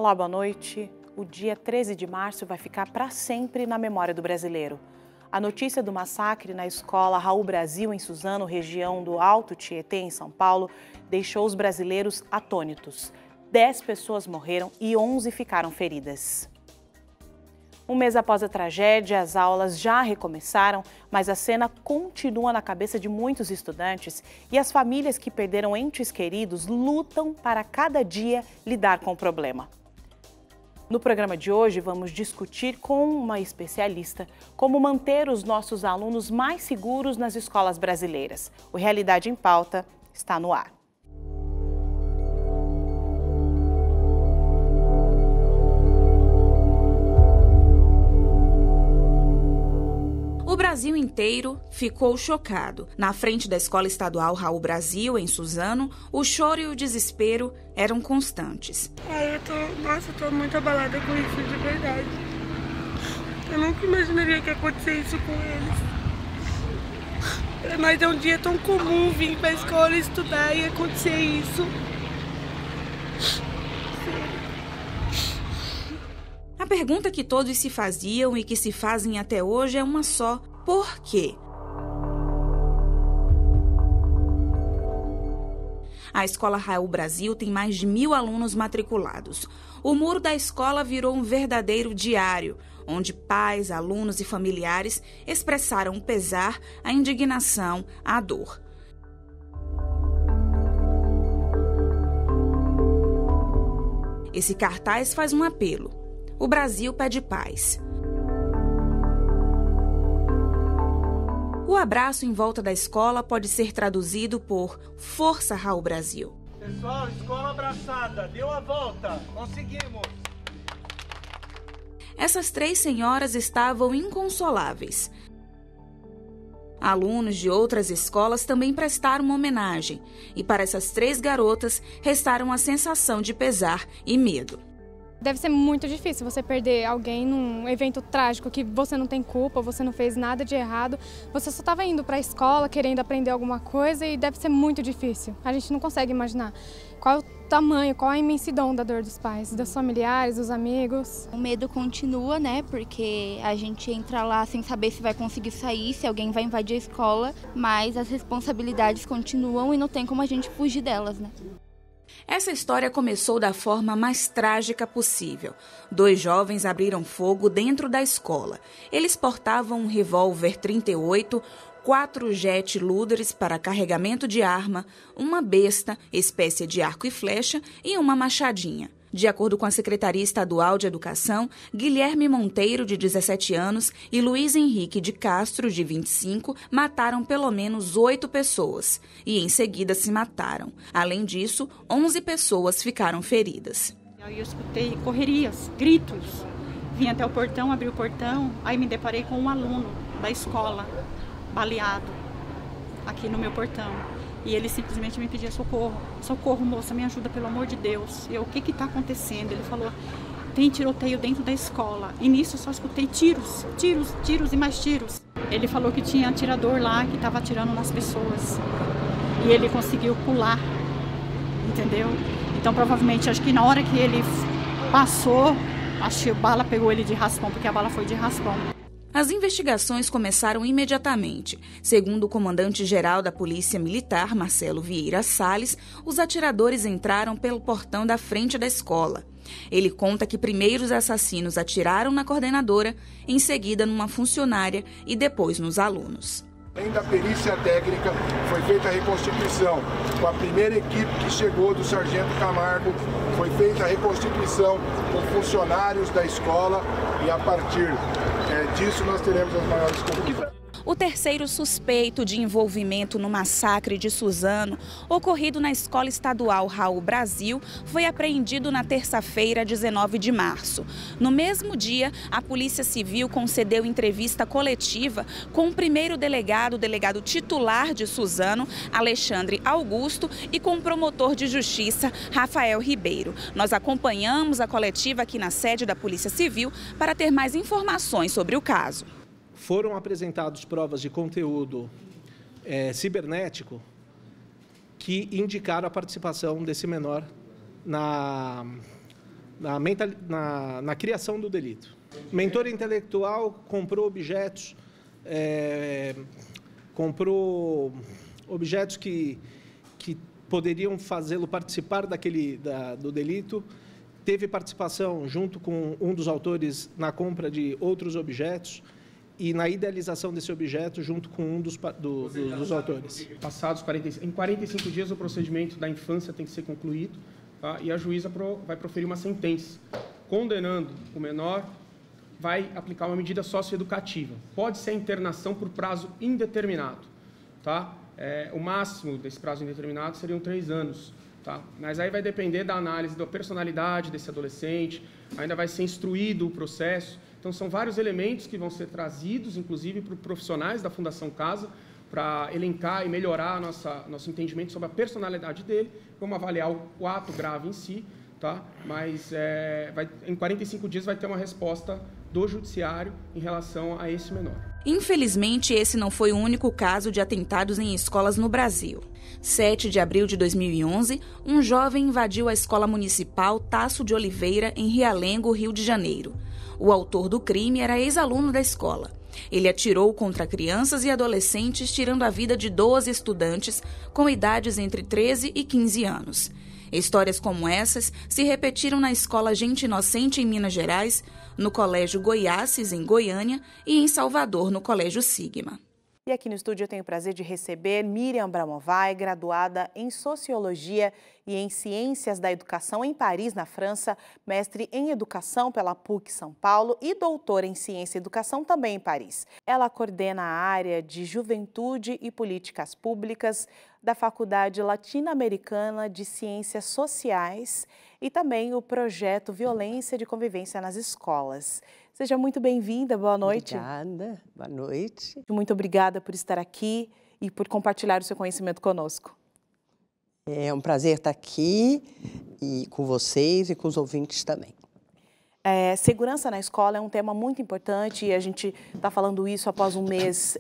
Olá, boa noite. O dia 13 de março vai ficar para sempre na memória do brasileiro. A notícia do massacre na escola Raul Brasil, em Suzano, região do Alto Tietê, em São Paulo, deixou os brasileiros atônitos. 10 pessoas morreram e 11 ficaram feridas. Um mês após a tragédia, as aulas já recomeçaram, mas a cena continua na cabeça de muitos estudantes e as famílias que perderam entes queridos lutam para cada dia lidar com o problema. No programa de hoje, vamos discutir com uma especialista como manter os nossos alunos mais seguros nas escolas brasileiras. O Realidade em Pauta está no ar. O Brasil inteiro ficou chocado. Na frente da Escola Estadual Raul Brasil, em Suzano, o choro e o desespero eram constantes. Eu tô muito abalada com isso, de verdade. Eu nunca imaginaria que ia acontecer isso com eles. Mas é um dia tão comum vir pra escola estudar e acontecer isso. A pergunta que todos se faziam e que se fazem até hoje é uma só: por quê? A Escola Raul Brasil tem mais de 1.000 alunos matriculados. O muro da escola virou um verdadeiro diário, onde pais, alunos e familiares expressaram o pesar, a indignação, a dor. Esse cartaz faz um apelo. O Brasil pede paz. O abraço em volta da escola pode ser traduzido por Força Raul Brasil. Pessoal, escola abraçada, deu a volta, conseguimos. Essas 3 senhoras estavam inconsoláveis. Alunos de outras escolas também prestaram uma homenagem. E para essas 3 garotas, restaram a sensação de pesar e medo. Deve ser muito difícil você perder alguém num evento trágico que você não tem culpa, você não fez nada de errado. Você só estava indo para a escola querendo aprender alguma coisa e deve ser muito difícil. A gente não consegue imaginar qual é o tamanho, qual é a imensidão da dor dos pais, dos familiares, dos amigos. O medo continua, né? Porque a gente entra lá sem saber se vai conseguir sair, se alguém vai invadir a escola, mas as responsabilidades continuam e não tem como a gente fugir delas, né? Essa história começou da forma mais trágica possível. 2 jovens abriram fogo dentro da escola. Eles portavam um revólver 38, 4 jet loaders para carregamento de arma, uma besta, espécie de arco e flecha, e uma machadinha. De acordo com a Secretaria Estadual de Educação, Guilherme Monteiro, de 17 anos, e Luiz Henrique de Castro, de 25, mataram pelo menos 8 pessoas e, em seguida, se mataram. Além disso, 11 pessoas ficaram feridas. Aí eu escutei correrias, gritos. Vim até o portão, abri o portão, aí me deparei com um aluno da escola, baleado, aqui no meu portão. E ele simplesmente me pedia socorro. Socorro, moça, me ajuda, pelo amor de Deus. O que está acontecendo? Ele falou, tem tiroteio dentro da escola. E nisso eu só escutei tiros, tiros, tiros e mais tiros. Ele falou que tinha atirador lá, que estava atirando nas pessoas. E ele conseguiu pular, entendeu? Então, provavelmente, acho que na hora que ele passou, acho que a bala pegou ele de raspão, porque a bala foi de raspão. As investigações começaram imediatamente. Segundo o comandante-geral da Polícia Militar, Marcelo Vieira Salles, os atiradores entraram pelo portão da frente da escola. Ele conta que primeiro os assassinos atiraram na coordenadora, em seguida numa funcionária e depois nos alunos. Além da perícia técnica, foi feita a reconstituição. Com a primeira equipe que chegou do Sargento Camargo, foi feita a reconstituição com funcionários da escola e a partir disso nós teremos as maiores conclusões. O terceiro suspeito de envolvimento no massacre de Suzano, ocorrido na Escola Estadual Raul Brasil, foi apreendido na terça-feira, 19 de março. No mesmo dia, a Polícia Civil concedeu entrevista coletiva com o primeiro delegado, o delegado titular de Suzano, Alexandre Augusto, e com o promotor de justiça, Rafael Ribeiro. Nós acompanhamos a coletiva aqui na sede da Polícia Civil para ter mais informações sobre o caso. Foram apresentadas provas de conteúdo cibernético que indicaram a participação desse menor na criação do delito. Mentor intelectual comprou objetos, que poderiam fazê-lo participar do delito, teve participação junto com um dos autores na compra de outros objetos e na idealização desse objeto junto com um dos autores. Passados 45 dias, o procedimento da infância tem que ser concluído, tá? E a juíza vai proferir uma sentença, condenando o menor, vai aplicar uma medida socioeducativa. Pode ser internação por prazo indeterminado, tá? O máximo desse prazo indeterminado seriam 3 anos. Tá? Mas aí vai depender da análise da personalidade desse adolescente, ainda vai ser instruído o processo. Então, são vários elementos que vão ser trazidos, inclusive, para os profissionais da Fundação Casa, para elencar e melhorar nosso entendimento sobre a personalidade dele. Vamos avaliar o ato grave em si, tá? Mas em 45 dias vai ter uma resposta do judiciário em relação a esse menor. Infelizmente, esse não foi o único caso de atentados em escolas no Brasil. 7 de abril de 2011, um jovem invadiu a escola municipal Tasso de Oliveira, em Realengo, Rio de Janeiro. O autor do crime era ex-aluno da escola. Ele atirou contra crianças e adolescentes, tirando a vida de 12 estudantes com idades entre 13 e 15 anos. Histórias como essas se repetiram na escola Gente Inocente, em Minas Gerais, no Colégio Goiásis, em Goiânia, e em Salvador, no Colégio Sigma. E aqui no estúdio eu tenho o prazer de receber Miriam Bramovay, graduada em Sociologia e em Ciências da Educação em Paris, na França, mestre em Educação pela PUC São Paulo e doutora em Ciência e Educação também em Paris. Ela coordena a área de Juventude e Políticas Públicas da Faculdade Latino-Americana de Ciências Sociais e também o projeto Violência de Convivência nas Escolas. Seja muito bem-vinda, boa noite. Obrigada, boa noite. Muito obrigada por estar aqui e por compartilhar o seu conhecimento conosco. É um prazer estar aqui e com vocês e com os ouvintes também. Segurança na escola é um tema muito importante e a gente está falando isso após um mês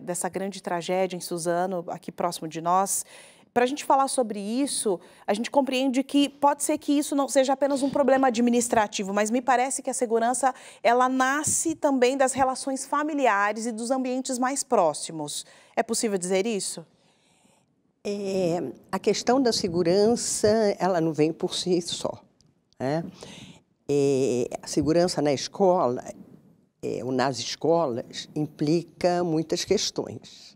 dessa grande tragédia em Suzano, aqui próximo de nós. Para a gente falar sobre isso, a gente compreende que pode ser que isso não seja apenas um problema administrativo, mas me parece que a segurança, ela nasce também das relações familiares e dos ambientes mais próximos. É possível dizer isso? A questão da segurança, ela não vem por si só, né? A segurança na escola, ou nas escolas, implica muitas questões.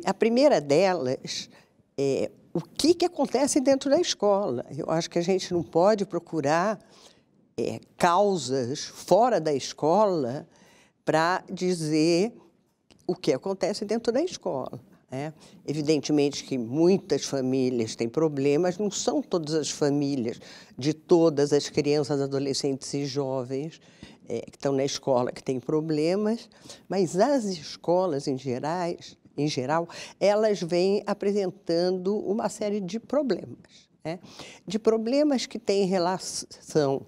A primeira delas é o que acontece dentro da escola. Eu acho que a gente não pode procurar causas fora da escola para dizer o que acontece dentro da escola. Evidentemente que muitas famílias têm problemas, não são todas as famílias de todas as crianças, adolescentes e jovens que estão na escola que têm problemas, mas as escolas, em geral, elas vêm apresentando uma série de problemas, de problemas que têm relação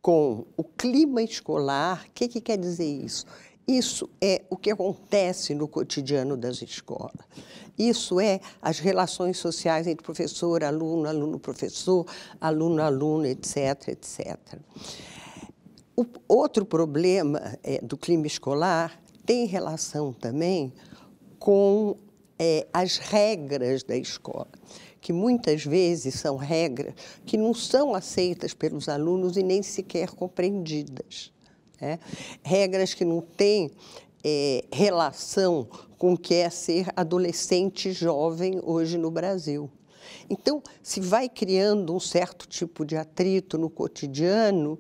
com o clima escolar. O que quer dizer isso? Isso é o que acontece no cotidiano das escolas. Isso é as relações sociais entre professor, aluno, aluno-professor, aluno-aluno, etc., etc. O outro problema do clima escolar tem relação também com as regras da escola, que muitas vezes são regras que não são aceitas pelos alunos e nem sequer compreendidas. Regras que não têm relação com o que é ser adolescente jovem hoje no Brasil. Então, se vai criando um certo tipo de atrito no cotidiano,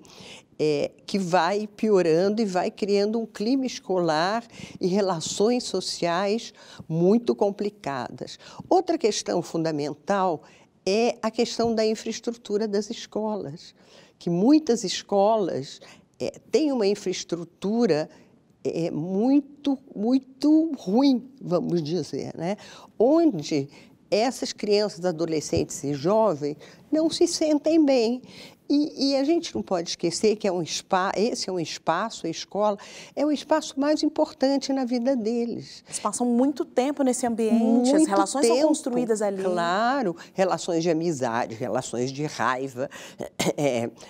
que vai piorando e vai criando um clima escolar e relações sociais muito complicadas. Outra questão fundamental é a questão da infraestrutura das escolas, que muitas escolas têm uma infraestrutura muito ruim, vamos dizer, onde essas crianças, adolescentes e jovens, não se sentem bem. E a gente não pode esquecer que esse é um espaço, a escola, é o espaço mais importante na vida deles. Eles passam muito tempo nesse ambiente, as relações são construídas ali. Claro, relações de amizade, relações de raiva,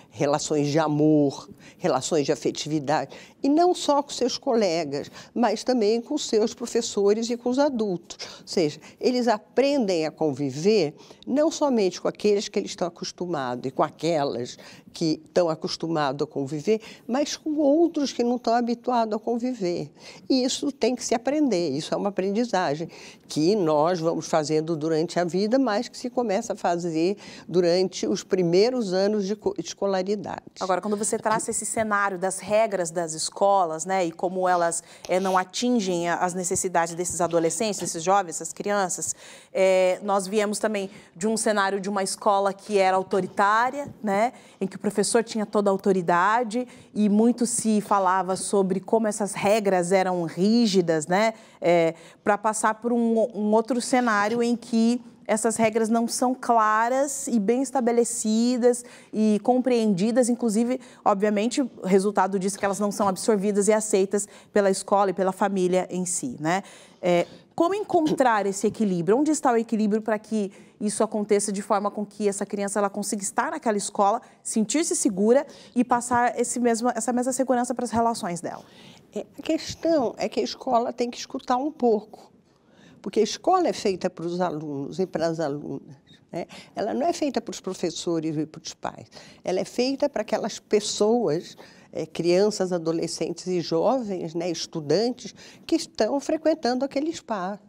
relações de amor, relações de afetividade. E não só com seus colegas, mas também com seus professores e com os adultos. Ou seja, eles aprendem a conviver não somente com aqueles que eles estão acostumados e com aquelas que estão acostumados a conviver, mas com outros que não estão habituados a conviver. E isso tem que se aprender, isso é uma aprendizagem que nós vamos fazendo durante a vida, mas que se começa a fazer durante os primeiros anos de escolaridade. Agora, quando você traça esse cenário das regras das escolas, né, e como elas não atingem as necessidades desses adolescentes, desses jovens, essas crianças, nós viemos também de um cenário de uma escola que era autoritária, né, em que o professor tinha toda a autoridade e muito se falava sobre como essas regras eram rígidas, né, para passar por um outro cenário em que essas regras não são claras e bem estabelecidas e compreendidas, inclusive, obviamente, o resultado disso é que elas não são absorvidas e aceitas pela escola e pela família em si, né? Como encontrar esse equilíbrio? Onde está o equilíbrio para que isso aconteça de forma com que essa criança ela consiga estar naquela escola, sentir-se segura e passar essa mesma segurança para as relações dela? A questão é que a escola tem que escutar um pouco, porque a escola é feita para os alunos e para as alunas, né? Ela não é feita para os professores e para os pais, ela é feita para aquelas pessoas, crianças, adolescentes e jovens, né, estudantes, que estão frequentando aquele espaço.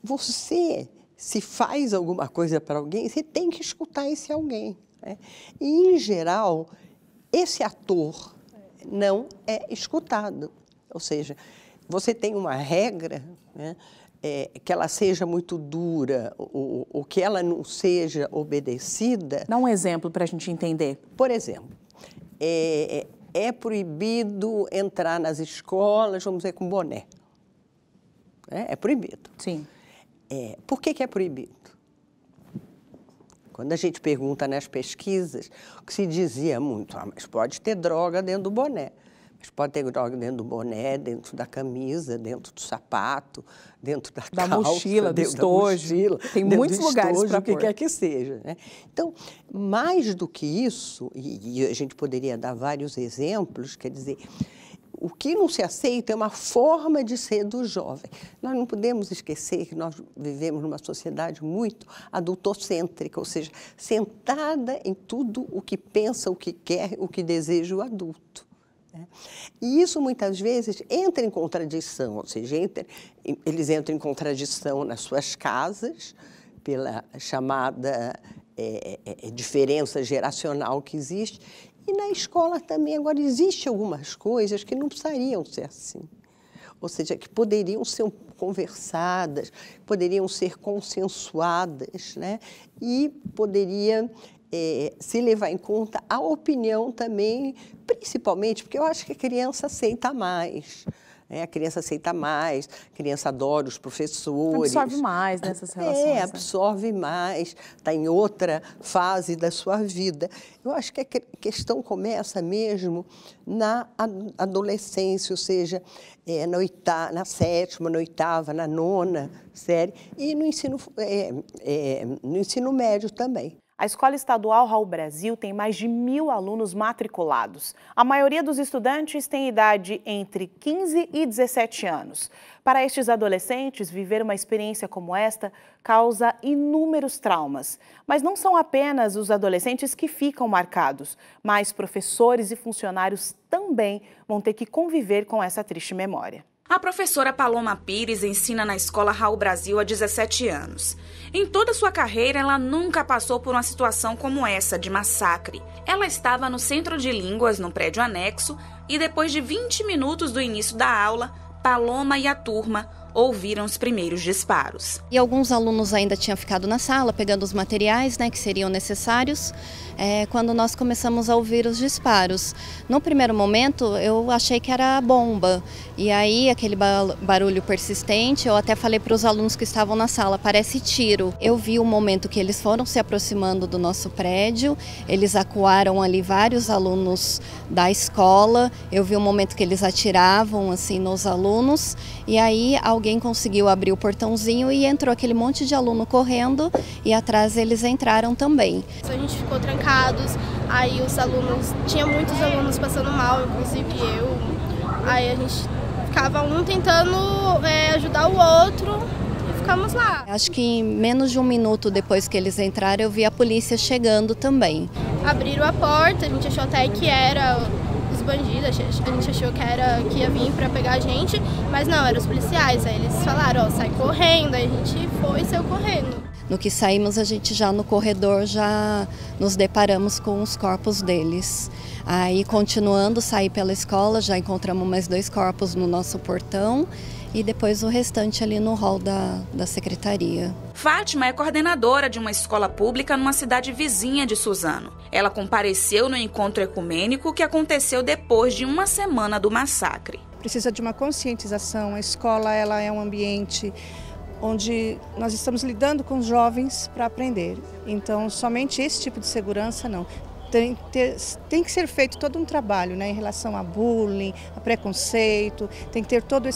Você, se faz alguma coisa para alguém, você tem que escutar esse alguém, né? E, em geral, esse ator não é escutado. Ou seja, você tem uma regra, né, que ela seja muito dura ou que ela não seja obedecida. Dá um exemplo para a gente entender. Por exemplo, é proibido entrar nas escolas, vamos dizer, com boné. É proibido. Sim. Por que é proibido? Quando a gente pergunta nas pesquisas, o que se dizia muito, mas pode ter droga dentro do boné. Mas pode ter droga dentro do boné, dentro da camisa, dentro do sapato, dentro da calça, mochila, do estojo. Tem muitos lugares para pôr. O que quer que seja, né? Então, mais do que isso, e a gente poderia dar vários exemplos, quer dizer, o que não se aceita é uma forma de ser do jovem. Nós não podemos esquecer que nós vivemos numa sociedade muito adultocêntrica, ou seja, sentada em tudo o que pensa, o que quer, o que deseja o adulto. E isso, muitas vezes, entra em contradição, ou seja, eles entram em contradição nas suas casas, pela chamada diferença geracional que existe, e na escola também. Agora, existem algumas coisas que não precisariam ser assim, ou seja, que poderiam ser conversadas, poderiam ser consensuadas, né? E poderia se levar em conta a opinião também, principalmente porque eu acho que a criança aceita mais. A criança aceita mais, a criança adora os professores. Absorve mais nessas relações. Absorve mais, está em outra fase da sua vida. Eu acho que a questão começa mesmo na adolescência, ou seja, na sétima, na oitava, na nona série e no ensino médio também. A Escola Estadual Raul Brasil tem mais de 1.000 alunos matriculados. A maioria dos estudantes tem idade entre 15 e 17 anos. Para estes adolescentes, viver uma experiência como esta causa inúmeros traumas. Mas não são apenas os adolescentes que ficam marcados, mas professores e funcionários também vão ter que conviver com essa triste memória. A professora Paloma Pires ensina na Escola Raul Brasil há 17 anos. Em toda sua carreira, ela nunca passou por uma situação como essa, de massacre. Ela estava no Centro de Línguas, no prédio anexo, e depois de 20 minutos do início da aula, Paloma e a turma ouviram os primeiros disparos. E alguns alunos ainda tinham ficado na sala, pegando os materiais, que seriam necessários, quando nós começamos a ouvir os disparos. No primeiro momento, eu achei que era bomba. E aí, aquele barulho persistente, eu até falei para os alunos que estavam na sala, parece tiro. Eu vi o momento que eles foram se aproximando do nosso prédio, eles acuaram ali vários alunos da escola, eu vi o momento que eles atiravam assim nos alunos, e aí alguém conseguiu abrir o portãozinho e entrou aquele monte de aluno correndo, e atrás eles entraram também. A gente ficou trancados, aí os alunos, tinha muitos alunos passando mal, inclusive eu, aí a gente ficava um tentando ajudar o outro e ficamos lá. Acho que em menos de um minuto depois que eles entraram, eu vi a polícia chegando também. Abriram a porta, a gente achou até que era os bandidos, a gente achou que ia vir para pegar a gente, mas não, eram os policiais. Aí eles falaram, sai correndo, aí a gente foi e saiu correndo. No que saímos, a gente já no corredor já nos deparamos com os corpos deles. Aí, continuando, saí pela escola, já encontramos mais 2 corpos no nosso portão e depois o restante ali no hall da secretaria. Fátima é coordenadora de uma escola pública numa cidade vizinha de Suzano. Ela compareceu no encontro ecumênico que aconteceu depois de uma semana do massacre. Precisa de uma conscientização. A escola ela é um ambiente onde nós estamos lidando com os jovens para aprender. Então, somente esse tipo de segurança não. Tem que ser feito todo um trabalho, em relação a bullying, a preconceito, tem que ter todo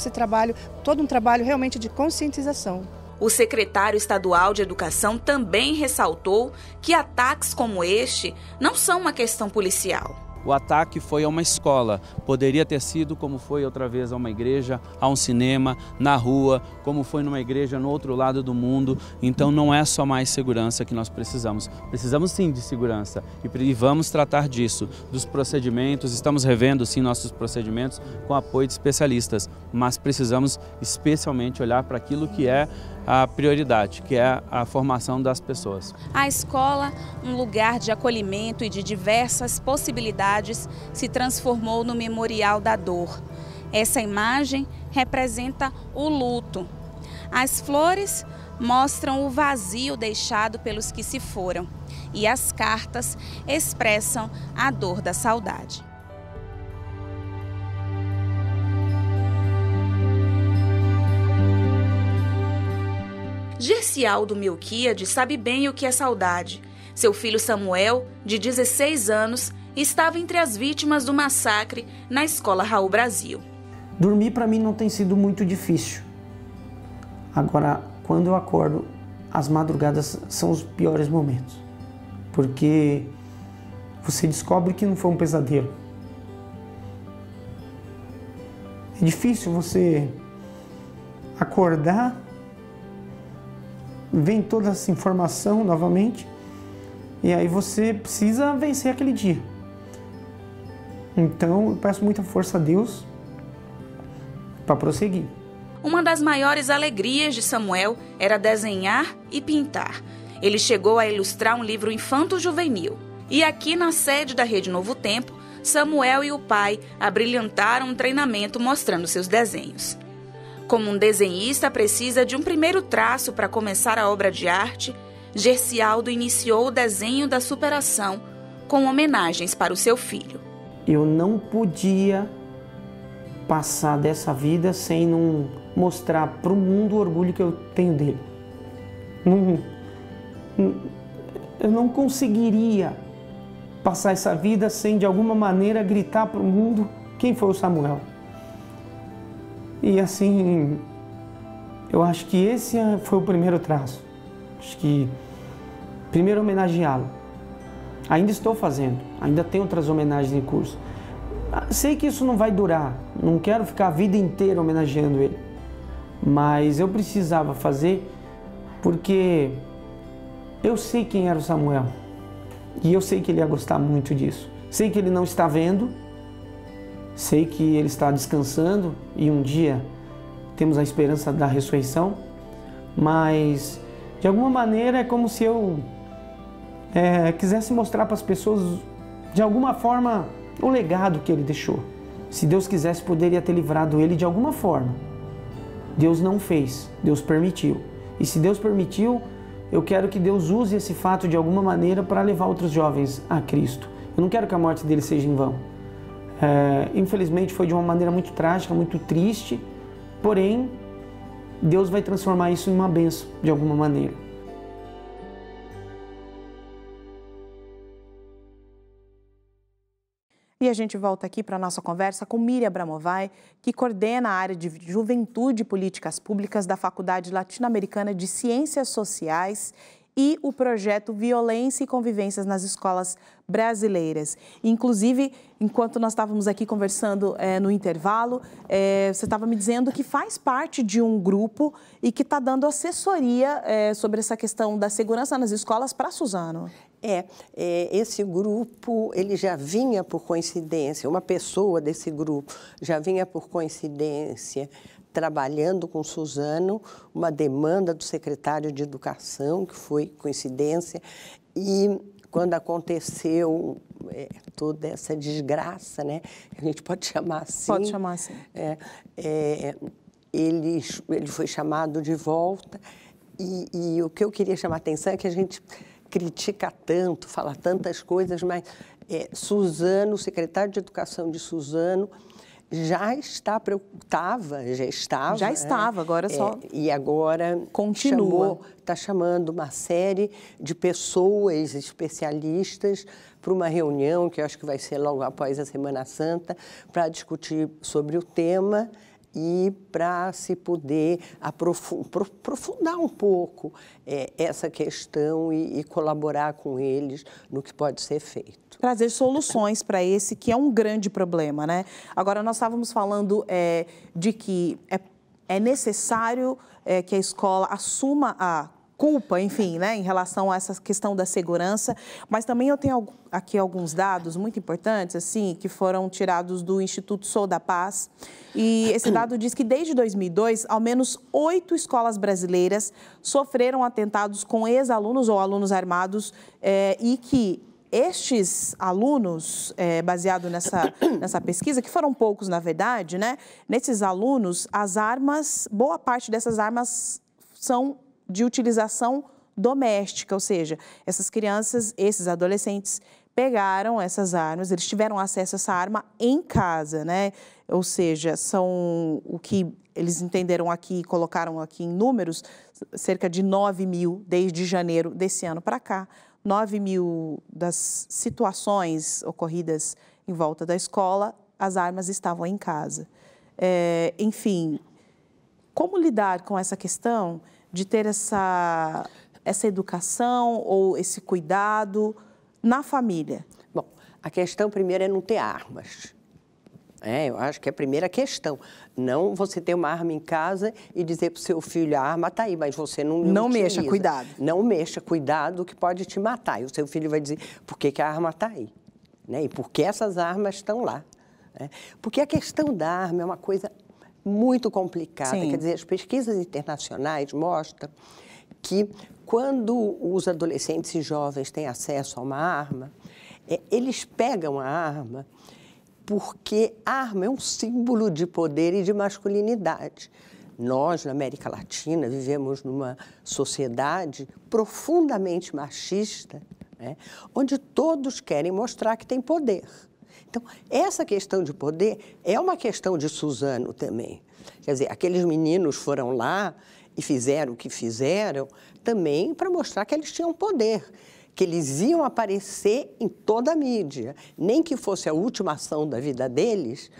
um trabalho realmente de conscientização. O secretário estadual de Educação também ressaltou que ataques como este não são uma questão policial. O ataque foi a uma escola, poderia ter sido como foi outra vez a uma igreja, a um cinema, na rua, como foi numa igreja no outro lado do mundo. Então não é só mais segurança que nós precisamos. Precisamos sim de segurança e vamos tratar disso, dos procedimentos, estamos revendo sim nossos procedimentos com apoio de especialistas, mas precisamos especialmente olhar para aquilo que é a prioridade, que é a formação das pessoas. A escola, um lugar de acolhimento e de diversas possibilidades, se transformou no Memorial da Dor. Essa imagem representa o luto. As flores mostram o vazio deixado pelos que se foram e as cartas expressam a dor da saudade. Gercialdo Melquiades sabe bem o que é saudade. Seu filho Samuel, de 16 anos, estava entre as vítimas do massacre na escola Raul Brasil. Dormir para mim não tem sido muito difícil. Agora, quando eu acordo, as madrugadas são os piores momentos. Porque você descobre que não foi um pesadelo. É difícil você acordar, vem toda essa informação novamente e aí você precisa vencer aquele dia. Então eu peço muita força a Deus para prosseguir. Uma das maiores alegrias de Samuel era desenhar e pintar. Ele chegou a ilustrar um livro infanto-juvenil. E aqui na sede da Rede Novo Tempo, Samuel e o pai abrilhantaram um treinamento mostrando seus desenhos. Como um desenhista precisa de um primeiro traço para começar a obra de arte, Gercialdo iniciou o desenho da superação com homenagens para o seu filho. Eu não podia passar dessa vida sem não mostrar para o mundo o orgulho que eu tenho dele. Eu não conseguiria passar essa vida sem, de alguma maneira, gritar para o mundo quem foi o Samuel. E assim, eu acho que esse foi o primeiro traço. Acho que primeiro homenageá-lo. Ainda estou fazendo, ainda tem outras homenagens em curso. Sei que isso não vai durar, não quero ficar a vida inteira homenageando ele. Mas eu precisava fazer porque eu sei quem era o Samuel. E eu sei que ele ia gostar muito disso. Sei que ele não está vendo. Sei que ele está descansando e um dia temos a esperança da ressurreição, mas de alguma maneira é como se eu quisesse mostrar para as pessoas de alguma forma o legado que ele deixou. Se Deus quisesse, poderia ter livrado ele de alguma forma, Deus não fez, Deus permitiu. E se Deus permitiu, eu quero que Deus use esse fato de alguma maneira para levar outros jovens a Cristo. Eu não quero que a morte dele seja em vão. Infelizmente foi de uma maneira muito trágica, muito triste, porém Deus vai transformar isso em uma bênção de alguma maneira. E a gente volta aqui para a nossa conversa com Miriam Abramovay, que coordena a área de Juventude e Políticas Públicas da Faculdade Latino-Americana de Ciências Sociais e o projeto Violência e Convivências nas Escolas Brasileiras. Inclusive, enquanto nós estávamos aqui conversando no intervalo, você estava me dizendo que faz parte de um grupo e que está dando assessoria sobre essa questão da segurança nas escolas para a Suzano. Esse grupo, ele já vinha por coincidência, uma pessoa desse grupo já vinha por coincidência trabalhando com Suzano, uma demanda do secretário de Educação, que foi coincidência, e quando aconteceu toda essa desgraça, né, a gente pode chamar assim. Pode chamar assim. Ele foi chamado de volta, e o que eu queria chamar a atenção é que a gente critica tanto, fala tantas coisas, mas Suzano, o secretário de Educação de Suzano, já estava, agora só e agora continua. Está chamando uma série de pessoas especialistas para uma reunião que eu acho que vai ser logo após a Semana Santa, para discutir sobre o tema e para se poder aprofundar um pouco essa questão e colaborar com eles no que pode ser feito. Trazer soluções para esse que é um grande problema, né? Agora, nós estávamos falando de que é necessário que a escola assuma a culpa, enfim, né, em relação a essa questão da segurança, mas também eu tenho aqui alguns dados muito importantes, assim, que foram tirados do Instituto Sou da Paz, e esse dado diz que desde 2002, ao menos 8 escolas brasileiras sofreram atentados com ex-alunos ou alunos armados e que estes alunos, baseado nessa pesquisa, que foram poucos na verdade, né, nesses alunos, as armas, boa parte dessas armas são de utilização doméstica, ou seja, essas crianças, esses adolescentes pegaram essas armas, eles tiveram acesso a essa arma em casa, né? Ou seja, são o que eles entenderam aqui, colocaram aqui em números, cerca de 9 mil desde janeiro desse ano para cá. 9 mil das situações ocorridas em volta da escola, as armas estavam em casa. Enfim, como lidar com essa questão de ter essa educação ou esse cuidado na família? Bom, a questão primeiro é não ter armas. Eu acho que é a primeira questão. Não você ter uma arma em casa e dizer para o seu filho, a arma está aí, mas você não mexa, cuidado. Não mexa, cuidado, que pode te matar. E o seu filho vai dizer, por que a arma está aí? Né? E por que essas armas estão lá? Porque a questão da arma é uma coisa muito complicada. Sim. Quer dizer, as pesquisas internacionais mostram que quando os adolescentes e jovens têm acesso a uma arma, eles pegam a arma porque a arma é um símbolo de poder e de masculinidade. Nós, na América Latina, vivemos numa sociedade profundamente machista, né, onde todos querem mostrar que tem poder. Então, essa questão de poder é uma questão de Suzano também. Quer dizer, aqueles meninos foram lá e fizeram o que fizeram também para mostrar que eles tinham poder, que eles iam aparecer em toda a mídia. Nem que fosse a última ação da vida deles,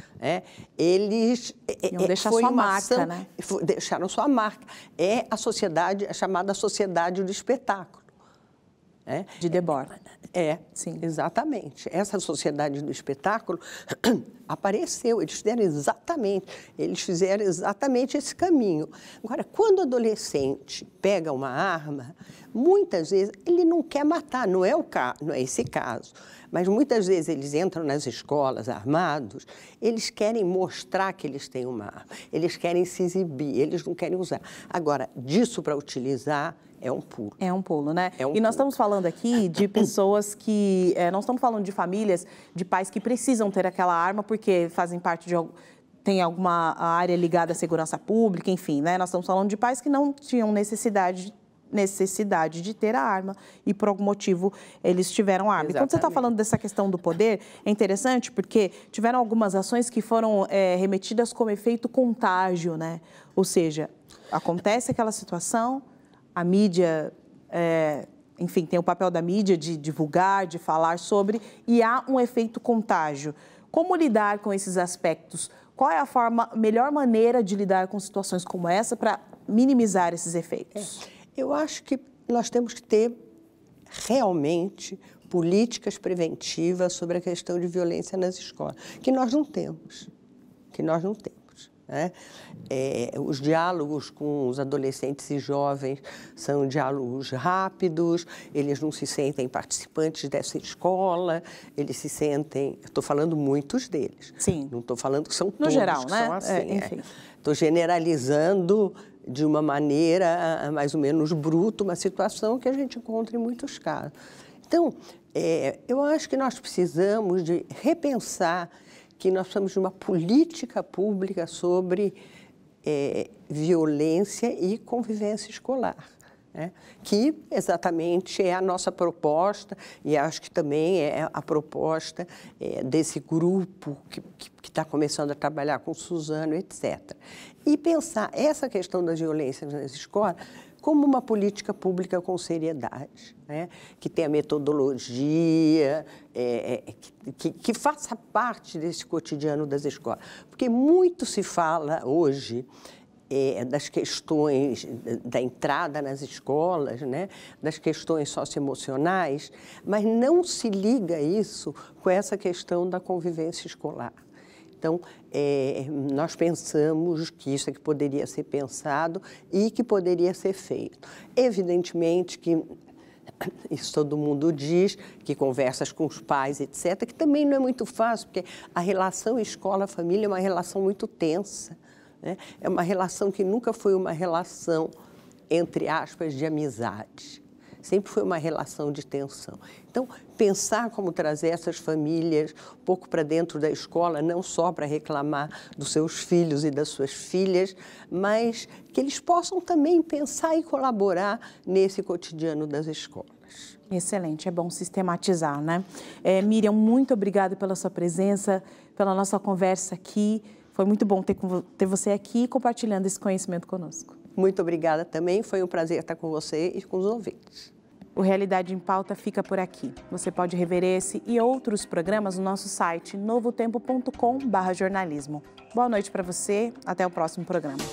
eles iam deixar sua marca, né? Deixaram sua marca. É a sociedade, a chamada sociedade do espetáculo. De Debord. Sim. Exatamente. Essa sociedade do espetáculo apareceu, eles fizeram exatamente esse caminho. Agora, quando o adolescente pega uma arma, muitas vezes ele não quer matar, não é esse caso, mas muitas vezes eles entram nas escolas armados, eles querem mostrar que eles têm uma arma, eles querem se exibir, eles não querem usar. Agora, disso para utilizar, é um pulo. É um pulo, né? E nós estamos falando aqui de pessoas que... nós estamos falando de famílias, de pais que precisam ter aquela arma porque fazem parte tem alguma área ligada à segurança pública, enfim, né? Nós estamos falando de pais que não tinham necessidade de ter a arma e por algum motivo eles tiveram arma. Exatamente. E quando você está falando dessa questão do poder, é interessante porque tiveram algumas ações que foram remetidas como efeito contágio, né? Ou seja, acontece aquela situação, a mídia, enfim, tem o papel da mídia de divulgar, de falar sobre, e há um efeito contágio. Como lidar com esses aspectos? Qual é a melhor maneira de lidar com situações como essa para minimizar esses efeitos? Eu acho que nós temos que ter realmente políticas preventivas sobre a questão de violência nas escolas, que nós não temos, né? Os diálogos com os adolescentes e jovens são diálogos rápidos, eles não se sentem participantes dessa escola, eles se sentem, estou falando muitos deles, sim. Não estou falando que são todos no geral, que né? são assim. Enfim. Estou generalizando de uma maneira mais ou menos bruta uma situação que a gente encontra em muitos casos. Então, eu acho que nós precisamos de repensar que nós precisamos de uma política pública sobre violência e convivência escolar, né? Que exatamente é a nossa proposta e acho que também é a proposta desse grupo que está começando a trabalhar com Suzano, etc. E pensar essa questão das violências nas escolas como uma política pública com seriedade, né? Que tenha metodologia, que faça parte desse cotidiano das escolas. Porque muito se fala hoje das questões da entrada nas escolas, né? Das questões socioemocionais, mas não se liga isso com essa questão da convivência escolar. Então, nós pensamos que isso é que poderia ser pensado e que poderia ser feito. Evidentemente que, isso todo mundo diz, que conversas com os pais, etc., que também não é muito fácil, porque a relação escola-família é uma relação muito tensa, né? É uma relação que nunca foi uma relação, entre aspas, de amizade. Sempre foi uma relação de tensão. Então, pensar como trazer essas famílias um pouco para dentro da escola, não só para reclamar dos seus filhos e das suas filhas, mas que eles possam também pensar e colaborar nesse cotidiano das escolas. Excelente, é bom sistematizar, né? Miriam, muito obrigada pela sua presença, pela nossa conversa aqui. Foi muito bom ter você aqui compartilhando esse conhecimento conosco. Muito obrigada também, foi um prazer estar com você e com os ouvintes. O Realidade em Pauta fica por aqui. Você pode rever esse e outros programas no nosso site novotempo.com/jornalismo. Boa noite para você, até o próximo programa.